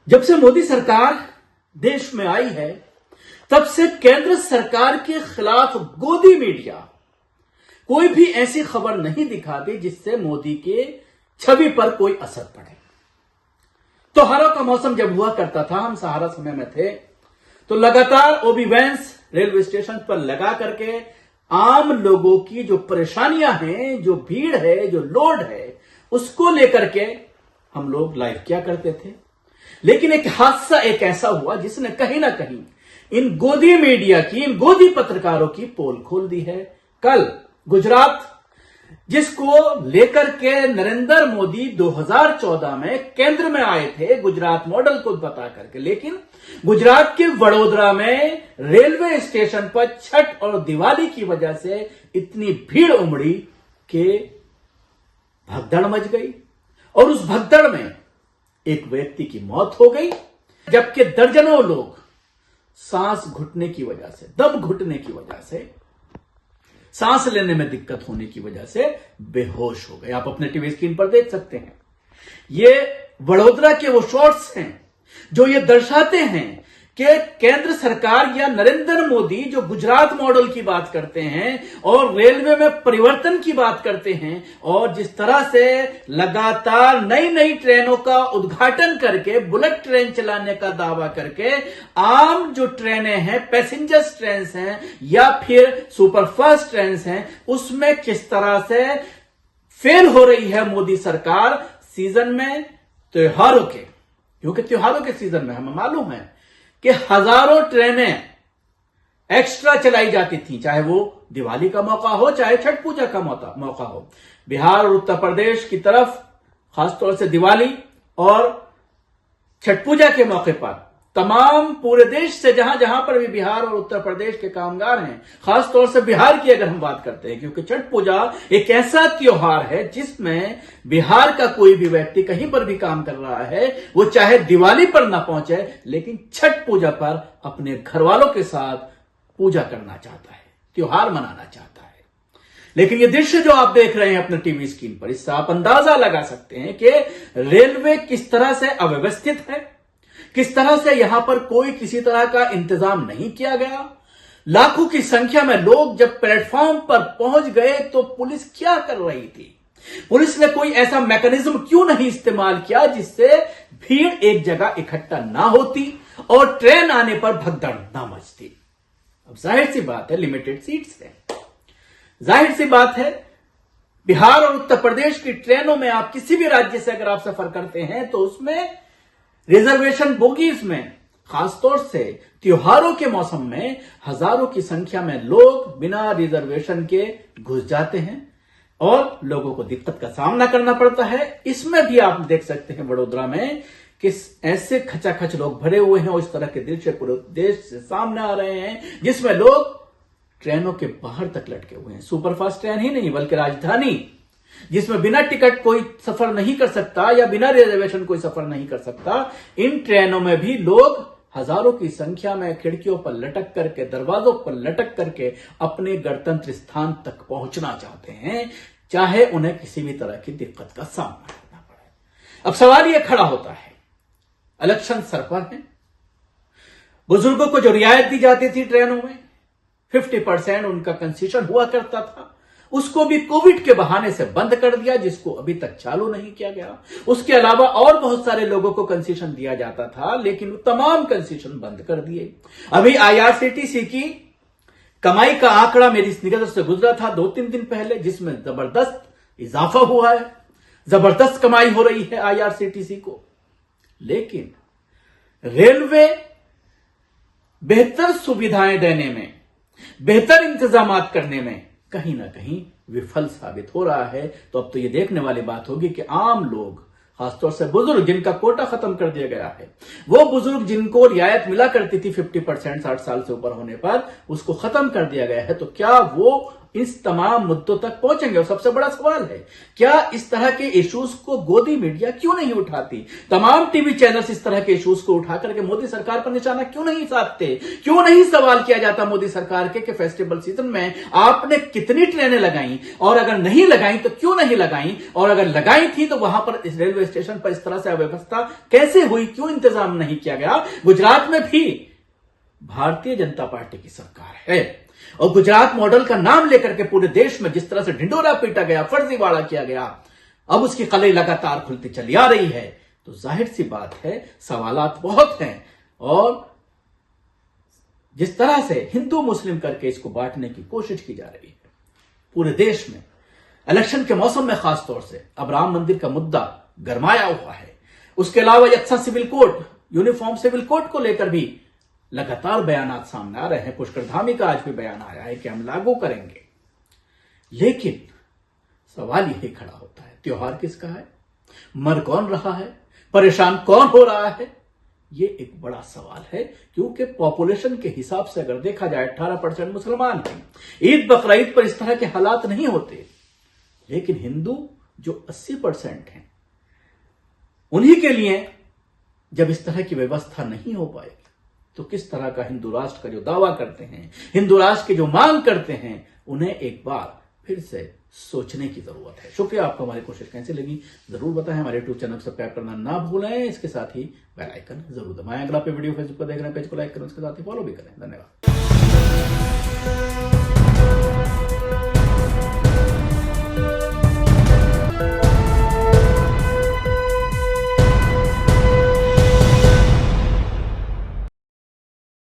जब से मोदी सरकार देश में आई है तब से केंद्र सरकार के खिलाफ गोदी मीडिया कोई भी ऐसी खबर नहीं दिखाती जिससे मोदी के छवि पर कोई असर पड़े। त्योहारों का मौसम जब हुआ करता था, हम सहारा समय में थे, तो लगातार ओबी वैन्स रेलवे स्टेशन पर लगा करके आम लोगों की जो परेशानियां हैं, जो भीड़ है, जो लोड है, उसको लेकर के हम लोग लाइव किया करते थे। लेकिन एक हादसा एक ऐसा हुआ जिसने कहीं ना कहीं इन गोदी मीडिया की, इन गोदी पत्रकारों की पोल खोल दी है। कल गुजरात, जिसको लेकर के नरेंद्र मोदी 2014 में केंद्र में आए थे, गुजरात मॉडल को बता करके, लेकिन गुजरात के वडोदरा में रेलवे स्टेशन पर छठ और दिवाली की वजह से इतनी भीड़ उमड़ी कि भगदड़ मच गई और उस भगदड़ में एक व्यक्ति की मौत हो गई, जबकि दर्जनों लोग सांस घुटने की वजह से, दम घुटने की वजह से, सांस लेने में दिक्कत होने की वजह से बेहोश हो गए। आप अपने टीवी स्क्रीन पर देख सकते हैं। ये वडोदरा के वो शॉट्स हैं जो ये दर्शाते हैं कि केंद्र सरकार या नरेंद्र मोदी जो गुजरात मॉडल की बात करते हैं और रेलवे में परिवर्तन की बात करते हैं, और जिस तरह से लगातार नई नई ट्रेनों का उद्घाटन करके, बुलेट ट्रेन चलाने का दावा करके, आम जो ट्रेनें हैं, पैसेंजर्स ट्रेन हैं या फिर सुपरफास्ट ट्रेन हैं, उसमें किस तरह से फेल हो रही है मोदी सरकार सीजन में, त्योहारों के, क्योंकि त्योहारों के सीजन में हमें मालूम है कि हजारों ट्रेनें एक्स्ट्रा चलाई जाती थी, चाहे वो दिवाली का मौका हो, चाहे छठ पूजा का मौका हो। बिहार और उत्तर प्रदेश की तरफ खासतौर से दिवाली और छठ पूजा के मौके पर तमाम पूरे देश से जहां जहां पर भी बिहार और उत्तर प्रदेश के कामगार हैं, खासतौर से बिहार की अगर हम बात करते हैं, क्योंकि छठ पूजा एक ऐसा त्योहार है जिसमें बिहार का कोई भी व्यक्ति कहीं पर भी काम कर रहा है, वो चाहे दिवाली पर ना पहुंचे लेकिन छठ पूजा पर अपने घर वालों के साथ पूजा करना चाहता है, त्योहार मनाना चाहता है। लेकिन ये दृश्य जो आप देख रहे हैं अपने टीवी स्क्रीन पर, इससे आप अंदाजा लगा सकते हैं कि रेलवे किस तरह से अव्यवस्थित है, किस तरह से यहां पर कोई किसी तरह का इंतजाम नहीं किया गया। लाखों की संख्या में लोग जब प्लेटफॉर्म पर पहुंच गए तो पुलिस क्या कर रही थी? पुलिस ने कोई ऐसा मैकेनिज्म क्यों नहीं इस्तेमाल किया जिससे भीड़ एक जगह इकट्ठा ना होती और ट्रेन आने पर भगदड़ ना मचती? अब जाहिर सी बात है, लिमिटेड सीट्स है, जाहिर सी बात है। बिहार और उत्तर प्रदेश की ट्रेनों में आप किसी भी राज्य से अगर आप सफर करते हैं तो उसमें रिजर्वेशन बोगीज में, खासतौर से त्योहारों के मौसम में, हजारों की संख्या में लोग बिना रिजर्वेशन के घुस जाते हैं और लोगों को दिक्कत का सामना करना पड़ता है। इसमें भी आप देख सकते हैं वडोदरा में कि ऐसे खचाखच लोग भरे हुए हैं और इस तरह के दृश्य पूरे देश से सामने आ रहे हैं जिसमें लोग ट्रेनों के बाहर तक लटके हुए हैं। सुपरफास्ट ट्रेन ही नहीं बल्कि राजधानी, जिसमें बिना टिकट कोई सफर नहीं कर सकता या बिना रिजर्वेशन कोई सफर नहीं कर सकता, इन ट्रेनों में भी लोग हजारों की संख्या में खिड़कियों पर लटक करके, दरवाजों पर लटक करके अपने गणतंत्र स्थान तक पहुंचना चाहते हैं, चाहे उन्हें किसी भी तरह की दिक्कत का सामना करना पड़े। अब सवाल यह खड़ा होता है, इलेक्शन सर पर है, बुजुर्गों को जो रियायत दी जाती थी ट्रेनों में, 50% उनका कंसेशन हुआ करता था, उसको भी कोविड के बहाने से बंद कर दिया, जिसको अभी तक चालू नहीं किया गया। उसके अलावा और बहुत सारे लोगों को कंसेशन दिया जाता था, लेकिन तमाम कंसेशन बंद कर दिए। अभी आईआरसीटीसी की कमाई का आंकड़ा मेरी नजर से गुजरा था 2-3 दिन पहले, जिसमें जबरदस्त इजाफा हुआ है, जबरदस्त कमाई हो रही है आईआरसीटीसी को। लेकिन रेलवे बेहतर सुविधाएं देने में, बेहतर इंतजाम करने में कहीं ना कहीं विफल साबित हो रहा है। तो अब तो यह देखने वाली बात होगी कि आम लोग, खासतौर से बुजुर्ग जिनका कोटा खत्म कर दिया गया है, वो बुजुर्ग जिनको रियायत मिला करती थी 50% 60 साल से ऊपर होने पर, उसको खत्म कर दिया गया है, तो क्या वो इस तमाम मुद्दों तक पहुंचेंगे। और सबसे बड़ा सवाल है, क्या इस तरह के इश्यूज को गोदी मीडिया क्यों नहीं उठाती? तमाम टीवी चैनल्स इस तरह के इश्यूज को उठा करके मोदी सरकार पर निशाना क्यों नहीं साधते? क्यों नहीं सवाल किया जाता मोदी सरकार के कि फेस्टिवल सीजन में आपने कितनी ट्रेनें लगाई, और अगर नहीं लगाई तो क्यों नहीं लगाई, और अगर लगाई थी तो वहां पर इस रेलवे स्टेशन पर इस तरह से अव्यवस्था कैसे हुई, क्यों इंतजाम नहीं किया गया? गुजरात में भी भारतीय जनता पार्टी की सरकार है, और गुजरात मॉडल का नाम लेकर के पूरे देश में जिस तरह से ढिंडोरा पीटा गया, फर्जीवाड़ा किया गया, अब उसकी कलई लगातार खुलती चली आ रही है। तो जाहिर सी बात है, सवालात बहुत हैं, और जिस तरह से हिंदू मुस्लिम करके इसको बांटने की कोशिश की जा रही है पूरे देश में, इलेक्शन के मौसम में खास तौर से अब राम मंदिर का मुद्दा गरमाया हुआ है। उसके अलावा यक्सा civil code, uniform civil code को लेकर भी लगातार बयानात सामने आ रहे हैं। पुष्कर धामी का आज भी बयान आया है कि हम लागू करेंगे। लेकिन सवाल यही खड़ा होता है, त्योहार किसका है, मर कौन रहा है, परेशान कौन हो रहा है? ये एक बड़ा सवाल है, क्योंकि पॉपुलेशन के हिसाब से अगर देखा जाए 18% मुसलमान हैं। ईद बकरीद पर इस तरह के हालात नहीं होते, लेकिन हिंदू जो 80% हैं, उन्हीं के लिए जब इस तरह की व्यवस्था नहीं हो पाएगी तो किस तरह का हिंदू राष्ट्र का जो दावा करते हैं, हिंदू राष्ट्र की जो मांग करते हैं, उन्हें एक बार फिर से सोचने की जरूरत है। शुक्रिया, आपको हमारी कोशिश कैसी लगी जरूर बताएं। हमारे यूट्यूब चैनल सब्सक्राइब करना ना भूलें, इसके साथ ही बेल आइकन जरूर दबाएं। अगर आप वीडियो फेसबुक पर देख रहे हैं, पेज को लाइक करें, उसके साथ ही फॉलो भी करें। धन्यवाद।